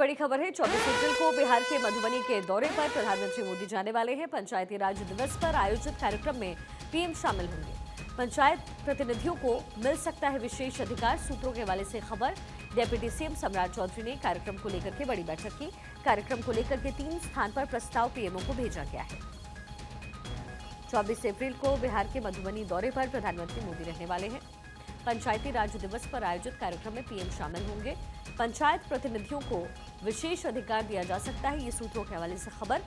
बड़ी खबर है। 24 अप्रैल को बिहार के मधुबनी के दौरे पर प्रधानमंत्री मोदी जाने वाले हैं। पंचायती राज दिवस पर आयोजित कार्यक्रम में पीएम शामिल होंगे। पंचायत प्रतिनिधियों को मिल सकता है विशेष अधिकार, सूत्रों के हवाले से खबर। डेप्यूटी सीएम सम्राट चौधरी ने कार्यक्रम को लेकर के बड़ी बैठक की। कार्यक्रम को लेकर के 3 स्थान पर प्रस्ताव पीएमओ को भेजा गया है। 24 अप्रैल को बिहार के मधुबनी दौरे पर प्रधानमंत्री मोदी रहने वाले हैं। पंचायती राज दिवस पर आयोजित कार्यक्रम में पीएम शामिल होंगे। पंचायत प्रतिनिधियों को विशेष अधिकार दिया जा सकता है, ये सूत्रों के हवाले से खबर।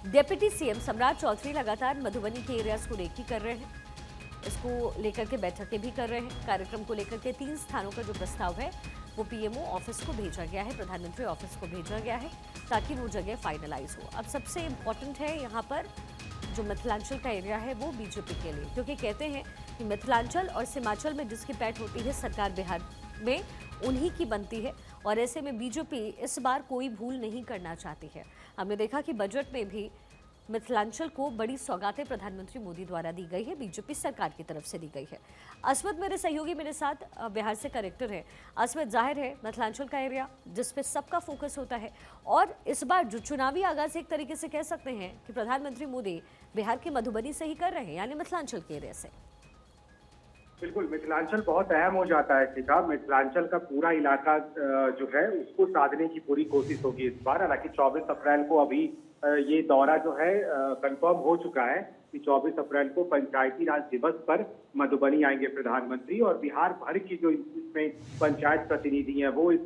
डिप्टी सीएम सम्राट चौधरी लगातार मधुबनी के एरियाज को रेकी कर रहे हैं, इसको लेकर के बैठकें भी कर रहे हैं। कार्यक्रम को लेकर के 3 स्थानों का जो प्रस्ताव है वो पीएमओ ऑफिस को भेजा गया है, प्रधानमंत्री ऑफिस को भेजा गया है ताकि वो जगह फाइनलाइज हो। अब सबसे इम्पोर्टेंट है यहाँ पर जो मिथिलांचल का एरिया है वो बीजेपी के लिए, क्योंकि कहते हैं कि मिथिलांचल और सीमांचल में जिसकी पैठ होती है सरकार बिहार में उन्हीं की बनती है, और ऐसे में बीजेपी इस बार कोई भूल नहीं करना चाहती है। हमने देखा कि बजट में भी मिथिलांचल को बड़ी सौगातें प्रधानमंत्री मोदी द्वारा दी गई है, बीजेपी सरकार की तरफ से दी गई है। असमत मेरे सहयोगी मेरे साथ बिहार से करेक्टर है। असमत, जाहिर है मिथिलांचल का एरिया जिस पे सबका फोकस होता है, और इस बार जो चुनावी आगाज एक तरीके से कह सकते हैं कि प्रधानमंत्री मोदी बिहार के मधुबनी से ही कर रहे हैं, यानी मिथिलांचल के एरिया से। बिल्कुल, मिथिलांचल बहुत अहम हो जाता है शिखा। मिथिलांचल का पूरा इलाका जो है उसको साधने की पूरी कोशिश होगी इस बार। हालांकि 24 अप्रैल को अभी ये दौरा जो है कंफर्म हो चुका है कि 24 अप्रैल को पंचायती राज दिवस पर मधुबनी आएंगे प्रधानमंत्री, और बिहार भर की जो इसमें पंचायत प्रतिनिधि हैं वो इस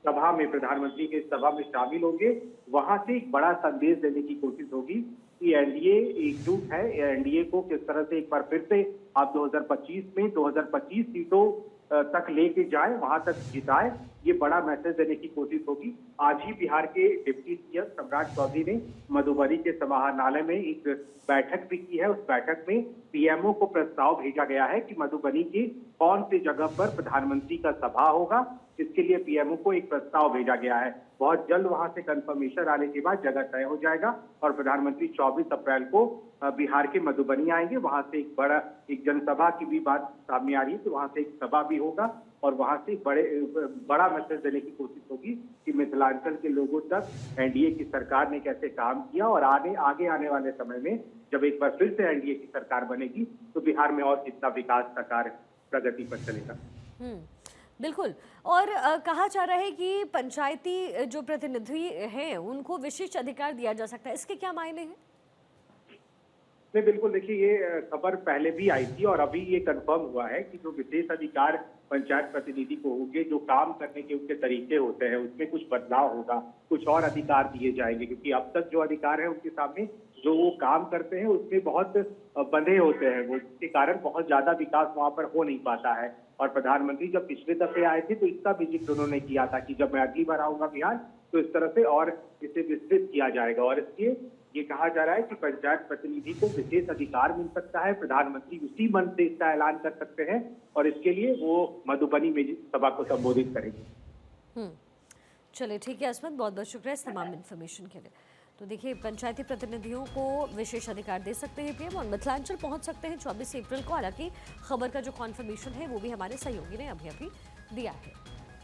सभा में, प्रधानमंत्री के सभा में शामिल होंगे। वहां से एक बड़ा संदेश देने की कोशिश होगी कि एनडीए एकजुट है। एनडीए को किस तरह से एक बार फिर से आप 2025 में 2025 सीटों तक लेके जाए, वहां तक जिताए, ये बड़ा मैसेज देने की कोशिश होगी। आज ही बिहार के डिप्टी सीएम सम्राट चौधरी ने मधुबनी के समाहरणालय में एक बैठक भी की है। उस बैठक में पीएमओ को प्रस्ताव भेजा गया है कि मधुबनी की कौन सी जगह पर प्रधानमंत्री का सभा होगा। इसके लिए पीएमओ को एक प्रस्ताव भेजा गया है। बहुत जल्द वहां से कंफर्मेशन आने के बाद जगह तय हो जाएगा और प्रधानमंत्री 24 अप्रैल को बिहार के मधुबनी आएंगे। वहां से एक जनसभा की भी बात सामने आ रही है, तो वहां से एक सभा भी होगा और वहां से बड़ा मैसेज देने की कोशिश होगी कि मिथिलांचल के लोगों तक एनडीए की सरकार ने कैसे काम किया, और आगे आने वाले समय में जब एक बार फिर से एनडीए की सरकार बनेगी तो बिहार में और कितना विकास का कार्य प्रगति पर चलेगा। बिल्कुल। और कहा जा रहा है कि पंचायती जो प्रतिनिधि हैं उनको विशेष अधिकार दिया जा सकता है, इसके क्या मायने हैं? नहीं, बिल्कुल, देखिए ये खबर पहले भी आई थी और अभी ये कंफर्म हुआ है कि जो विशेष अधिकार पंचायत प्रतिनिधि को होंगे, जो काम करने के उनके तरीके होते हैं उसमें कुछ बदलाव होगा, कुछ और अधिकार दिए जाएंगे, क्योंकि अब तक जो अधिकार है उनके सामने जो वो काम करते हैं उसमें बहुत बंधे होते हैं, वो इसके कारण बहुत ज्यादा विकास वहां पर हो नहीं पाता है। और प्रधानमंत्री जब पिछले दफे आए थे तो इसका भी जिक्र उन्होंने किया था कि जब मैं अगली बार आऊंगा बिहार तो इस तरह से और इसे विस्तृत किया जाएगा, और इसलिए ये कहा जा रहा है कि पंचायत प्रतिनिधि को विशेष अधिकार मिल सकता है। प्रधानमंत्री उसी मंच से इसका ऐलान कर सकते हैं और इसके लिए वो मधुबनी में सभा को संबोधित करेंगे। चलिए ठीक है असमत, बहुत बहुत शुक्रिया इस तमाम इन्फॉर्मेशन के लिए। तो देखिए, पंचायती प्रतिनिधियों को विशेष अधिकार दे सकते हैं पीएम, और मिथिलांचल पहुंच सकते हैं 24 अप्रैल को। हालांकि खबर का जो कॉन्फर्मेशन है वो भी हमारे सहयोगी ने अभी दिया है।